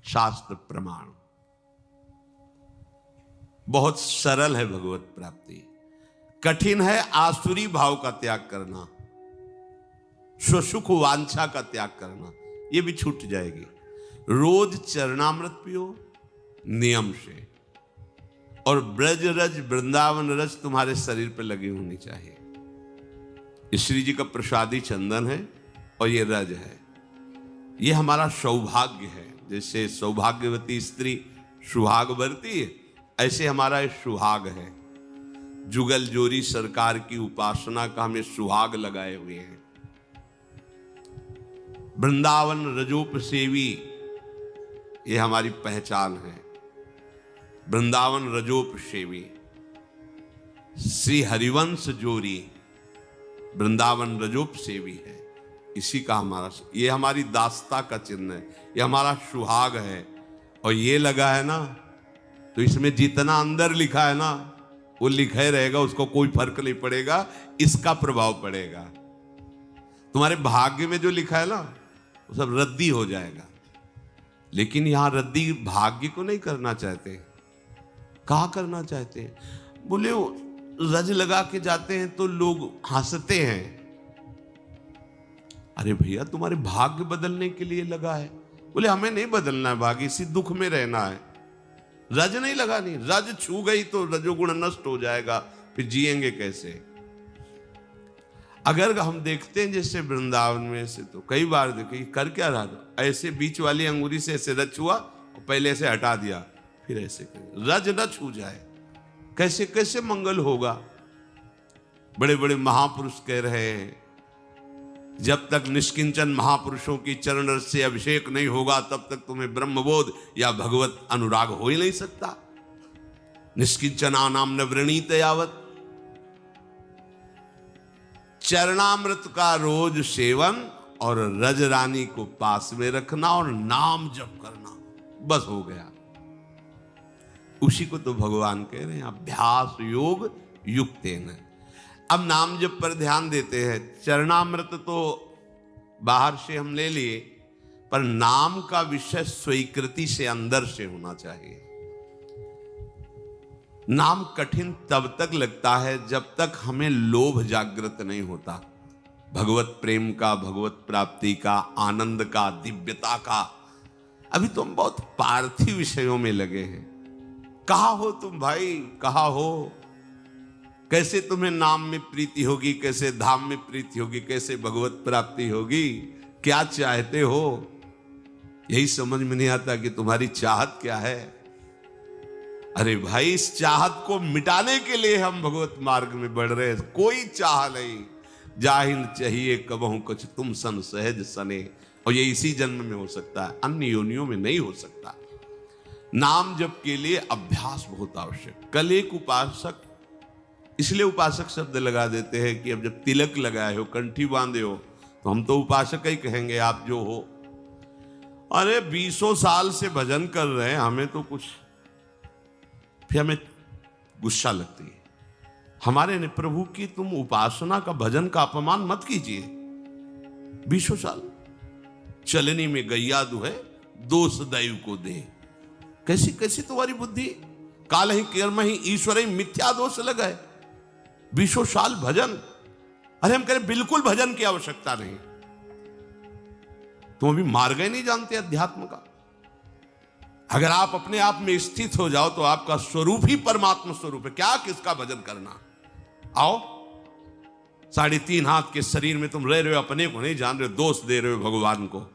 शास्त्र प्रमाण। बहुत सरल है भगवत प्राप्ति, कठिन है आसुरी भाव का त्याग करना, स्वसुख वांछा का त्याग करना, ये भी छूट जाएगी। रोज चरणामृत पियो नियम से, और ब्रज रज वृंदावन रज तुम्हारे शरीर पर लगी होनी चाहिए। श्री जी का प्रसादी चंदन है और ये रज है, ये हमारा सौभाग्य है। जैसे सौभाग्यवती स्त्री सुहाग बरती है, ऐसे हमारा ये सुहाग है। जुगल जोरी सरकार की उपासना का हमें सुहाग लगाए हुए हैं। वृंदावन रजोप सेवी, ये हमारी पहचान है। वृंदावन रजोप सेवी, श्री हरिवंश जोरी वृंदावन रजोप सेवी है। इसी का हमारा, ये हमारी दास्ता का चिन्ह है, ये हमारा सुहाग है। और ये लगा है ना, तो इसमें जितना अंदर लिखा है ना वो लिखा ही रहेगा, उसको कोई फर्क नहीं पड़ेगा, इसका प्रभाव पड़ेगा। तुम्हारे भाग्य में जो लिखा है ना वो सब रद्दी हो जाएगा। लेकिन यहां रद्दी भाग्य को नहीं करना चाहते। कहा करना चाहते हैं? बोले रज लगा के जाते हैं तो लोग हंसते हैं। अरे भैया, तुम्हारे भाग्य बदलने के लिए लगा है। बोले हमें नहीं बदलना है भाग्य, इसी दुख में रहना है। रज नहीं लगानी, रज छू गई तो रजोगुण नष्ट हो जाएगा, फिर जिएंगे कैसे? अगर हम देखते हैं जैसे वृंदावन में से, तो कई बार देखे कर क्या रहा था, ऐसे बीच वाली अंगुरी से ऐसे रज छुआ और पहले से हटा दिया, फिर ऐसे कर, रज न छू जाए, कैसे कैसे मंगल होगा? बड़े बड़े महापुरुष कह रहे हैं, जब तक निष्किंचन महापुरुषों की चरण रस से अभिषेक नहीं होगा तब तक तुम्हें ब्रह्मबोध या भगवत अनुराग हो ही नहीं सकता। निष्किंचना नाम न वृणीत यावत। चरणामृत का रोज सेवन और रज रानी को पास में रखना और नाम जप करना, बस हो गया। उसी को तो भगवान कह रहे हैं अभ्यास योग युक्तेन। अब नाम जप पर ध्यान देते हैं। चरणामृत तो बाहर से हम ले लिए, पर नाम का विषय स्वीकृति से अंदर से होना चाहिए। नाम कठिन तब तक लगता है जब तक हमें लोभ जागृत नहीं होता, भगवत प्रेम का, भगवत प्राप्ति का, आनंद का, दिव्यता का। अभी तो हम बहुत पार्थिव विषयों में लगे हैं। कहाँ हो तुम भाई, कहाँ हो? कैसे तुम्हें नाम में प्रीति होगी, कैसे धाम में प्रीति होगी, कैसे भगवत प्राप्ति होगी? क्या चाहते हो? यही समझ में नहीं आता कि तुम्हारी चाहत क्या है। अरे भाई, इस चाहत को मिटाने के लिए हम भगवत मार्ग में बढ़ रहे हैं। कोई चाह नहीं, जाहिन चाहिए कबहू कुछ तुम सन सहज सने। और ये इसी जन्म में हो सकता है, अन्य योनियों में नहीं हो सकता। नाम जप के लिए अभ्यास बहुत आवश्यक। कल एक उपासक, इसलिए उपासक शब्द लगा देते हैं कि अब जब तिलक लगाए हो, कंठी बांधे हो, तो हम तो उपासक ही कहेंगे, आप जो हो। अरे 20 साल से भजन कर रहे हैं, हमें तो कुछ, फिर हमें गुस्सा लगती है। हमारे ने प्रभु की तुम उपासना का, भजन का अपमान मत कीजिए। 20 साल चलनी में गैया दुहे, दोष दैव को दे। कैसी कैसी तुम्हारी बुद्धि? काल ही कर्म ही ईश्वर ही मिथ्या दोष लगाए। 20 साल भजन। अरे हम कह रहे बिल्कुल भजन की आवश्यकता नहीं। तुम अभी मार्ग ही नहीं जानते अध्यात्म का। अगर आप अपने आप में स्थित हो जाओ तो आपका स्वरूप ही परमात्मा स्वरूप है। क्या किसका भजन करना? आओ, 3.5 हाथ के शरीर में तुम रह रहे हो, अपने को नहीं जान रहे हो, दोष दे रहे हो भगवान को।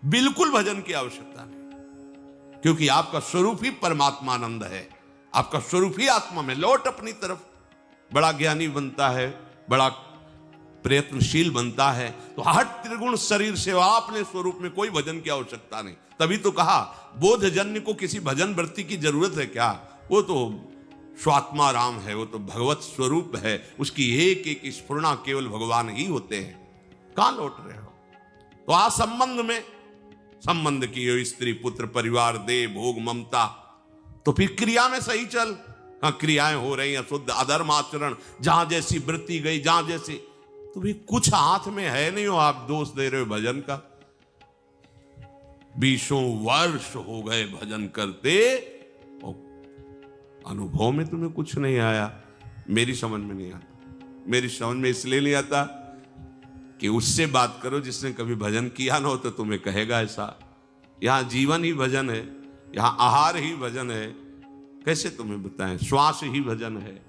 बिल्कुल भजन की आवश्यकता नहीं, क्योंकि आपका स्वरूप ही परमात्मानंद है। आपका स्वरूप ही आत्मा में। लौट अपनी तरफ। बड़ा ज्ञानी बनता है, बड़ा प्रयत्नशील बनता है, तो हट त्रिगुण शरीर से अपने स्वरूप में कोई भजन की आवश्यकता नहीं। तभी तो कहा बोधजन्य को किसी भजन वृत्ति की जरूरत है क्या? वो तो स्वात्मा राम है, वो तो भगवत स्वरूप है। उसकी एक एक स्फुरना केवल भगवान ही होते हैं। कहां लौट रहे हो? तो आ संबंध में संबंध की हो, स्त्री पुत्र परिवार दे भोग ममता, तो फिर क्रिया में सही चल। हाँ, क्रियाएं हो रही हैं शुद्ध, अधर्म आचरण, जहां जैसी वृत्ति गई, जहां जैसी, तो भी कुछ हाथ में है नहीं हो, आप दोष दे रहे हो भजन का। 20 वर्ष हो गए भजन करते और अनुभव में तुम्हें कुछ नहीं आया। मेरी समझ में नहीं आता। मेरी समझ में इसलिए नहीं आता कि उससे बात करो जिसने कभी भजन किया ना हो, तो तुम्हें कहेगा ऐसा। यहां जीवन ही भजन है, यहां आहार ही भजन है। कैसे तुम्हें बताएं, श्वास ही भजन है।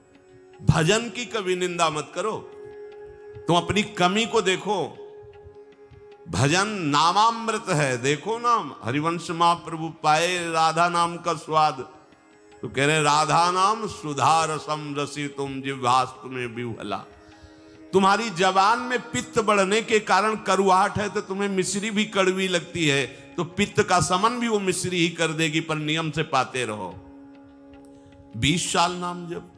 भजन की कभी निंदा मत करो, तुम अपनी कमी को देखो। भजन नामामृत है। देखो ना, हरिवंश महाप्रभु पाए राधा नाम का स्वाद, तो कह रहे राधा नाम सुधा रसम रसी तुम जिह्वास्त में विह्वला। तुम्हारी जबान में पित्त बढ़ने के कारण करुआहट है, तो तुम्हें मिश्री भी कड़वी लगती है, तो पित्त का समन भी वो मिश्री ही कर देगी, पर नियम से पाते रहो। 20 साल नाम जप,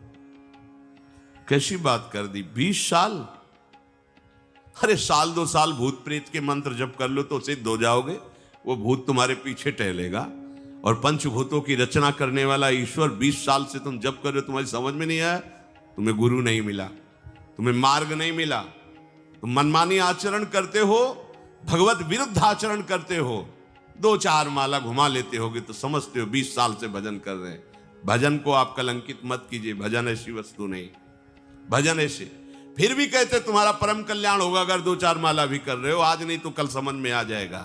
कैसी बात कर दी 20 साल। अरे साल 2 साल भूत प्रेत के मंत्र जप कर लो तो सिद्ध हो जाओगे। वो भूत तुम्हारे पीछे टहलेगा। और पंचभूतों की रचना करने वाला ईश्वर 20 साल से तुम जप कर रहे हो, तुम्हारी समझ में नहीं आया। तुम्हें गुरु नहीं मिला, तुम्हें मार्ग नहीं मिला, तुम मनमानी आचरण करते हो, भगवत विरुद्ध आचरण करते हो। 2-4 माला घुमा लेते होगे तो समझते हो 20 साल से भजन कर रहे हैं। भजन को आप कलंकित मत कीजिए, भजन ऐसी वस्तु नहीं। भजन ऐसे फिर भी कहते तुम्हारा परम कल्याण होगा अगर 2-4 माला भी कर रहे हो। आज नहीं तो कल समझ में आ जाएगा।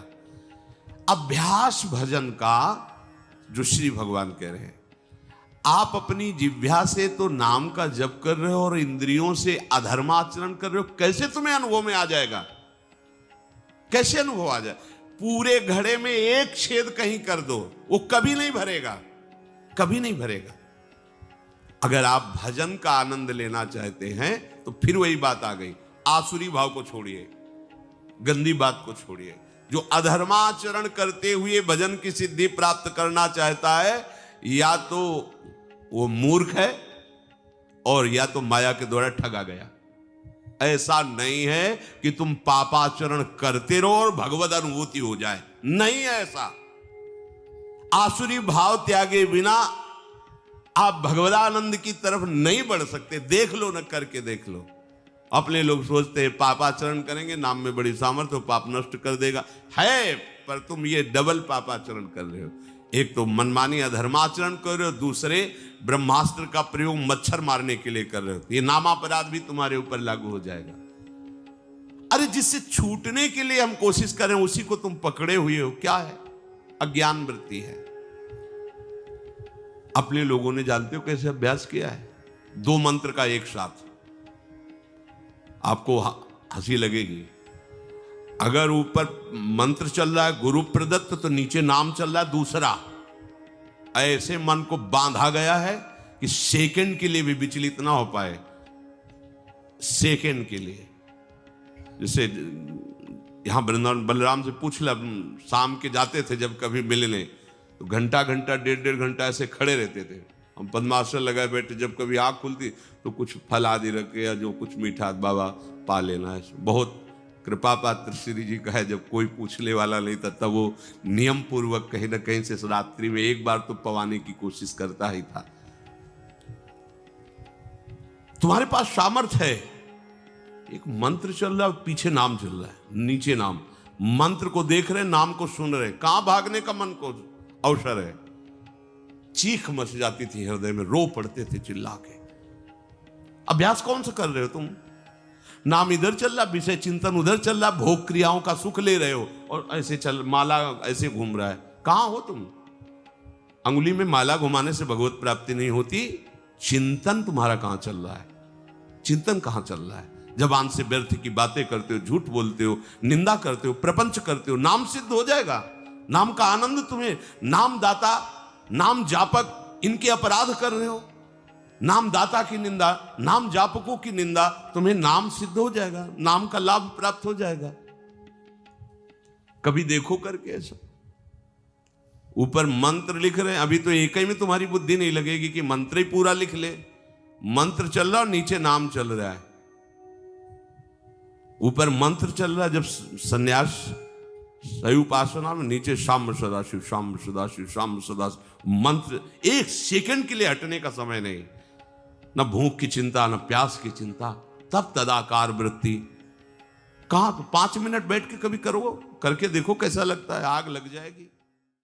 अभ्यास भजन का जो श्री भगवान कह रहे हैं, आप अपनी जिह्वा से तो नाम का जप कर रहे हो और इंद्रियों से अधर्माचरण कर रहे हो। कैसे तुम्हें अनुभव में आ जाएगा? कैसे अनुभव आ जाए? पूरे घड़े में एक छेद कहीं कर दो, वो कभी नहीं भरेगा, कभी नहीं भरेगा। अगर आप भजन का आनंद लेना चाहते हैं तो फिर वही बात आ गई। आसुरी भाव को छोड़िए, गंदी बात को छोड़िए। जो अधर्माचरण करते हुए भजन की सिद्धि प्राप्त करना चाहता है, या तो वो मूर्ख है और या तो माया के द्वारा ठगा गया। ऐसा नहीं है कि तुम पापाचरण करते रहो और भगवत अनुभूति हो जाए, नहीं है ऐसा। आसुरी भाव त्यागे बिना आप भगवदानंद की तरफ नहीं बढ़ सकते। देख लो न, करके देख लो। अपने लोग सोचते हैं पापाचरण करेंगे, नाम में बड़ी सामर्थ्य, पाप नष्ट कर देगा। है, पर तुम ये डबल पापाचरण कर रहे हो। एक तो मनमानी अधर्माचरण कर रहे हो, दूसरे ब्रह्मास्त्र का प्रयोग मच्छर मारने के लिए कर रहे हो। ये नामापराध भी तुम्हारे ऊपर लागू हो जाएगा। अरे जिससे छूटने के लिए हम कोशिश करें उसी को तुम पकड़े हुए हो। क्या है? अज्ञान वृत्ति है। अपने लोगों ने जानते हो कैसे अभ्यास किया है? 2 मंत्र का एक साथ। आपको हंसी लगेगी। अगर ऊपर मंत्र चल रहा है गुरु प्रदत्त, तो नीचे नाम चल रहा है दूसरा। ऐसे मन को बांधा गया है कि सेकंड के लिए भी विचलित ना हो पाए। सेकंड के लिए, जैसे यहां वृंदावन बलराम से पूछ ला, शाम के जाते थे जब कभी मिलने, तो घंटा 1.5 घंटा ऐसे खड़े रहते थे। हम पद्मासन लगाए बैठे, जब कभी आँख खुलती तो कुछ फल आदि रखे या जो कुछ मीठा बाबा पा लेना है। बहुत कृपा पात्र श्री जी का है, जब कोई पूछने वाला नहीं था तब वो नियम पूर्वक कहीं ना कहीं से रात्रि में एक बार तो पवाने की कोशिश करता ही था। तुम्हारे पास सामर्थ्य है। एक मंत्र चल रहा है, पीछे नाम चल रहा है, नीचे नाम। मंत्र को देख रहे, नाम को सुन रहे, कहां भागने का मन को अवसर है। चीख मच जाती थी हृदय में, रो पड़ते थे चिल्ला के। अभ्यास कौन सा कर रहे हो तुम? नाम इधर चल रहा, विषय चिंतन उधर चल रहा, भोग क्रियाओं का सुख ले रहे हो, और ऐसे चल माला ऐसे घूम रहा है। कहां हो तुम? अंगुली में माला घुमाने से भगवत प्राप्ति नहीं होती। चिंतन तुम्हारा कहां चल रहा है? चिंतन कहां चल रहा है? जबान से व्यर्थ की बातें करते हो, झूठ बोलते हो, निंदा करते हो, प्रपंच करते हो। नाम सिद्ध हो जाएगा। नाम का आनंद तुम्हें, नाम दाता, नाम जापक, इनके अपराध कर रहे हो। नाम दाता की निंदा, नाम जापकों की निंदा, तुम्हें नाम सिद्ध हो जाएगा, नाम का लाभ प्राप्त हो जाएगा। कभी देखो करके ऐसा। ऊपर मंत्र लिख रहे हैं, अभी तो एक ही में तुम्हारी बुद्धि नहीं लगेगी कि मंत्र ही पूरा लिख ले। मंत्र चल रहा और नीचे नाम चल रहा है। ऊपर मंत्र चल रहा है जब संन्यास सही उपासना में, नीचे शाम सदाशिव, शाम सदाशिव, शाम सदाशिव। मंत्र एक सेकंड के लिए हटने का समय नहीं। न भूख की चिंता, न प्यास की चिंता। तब तदाकार वृत्ति। कहां? तो 5 मिनट बैठ के कभी करो, करके देखो कैसा लगता है, आग लग जाएगी।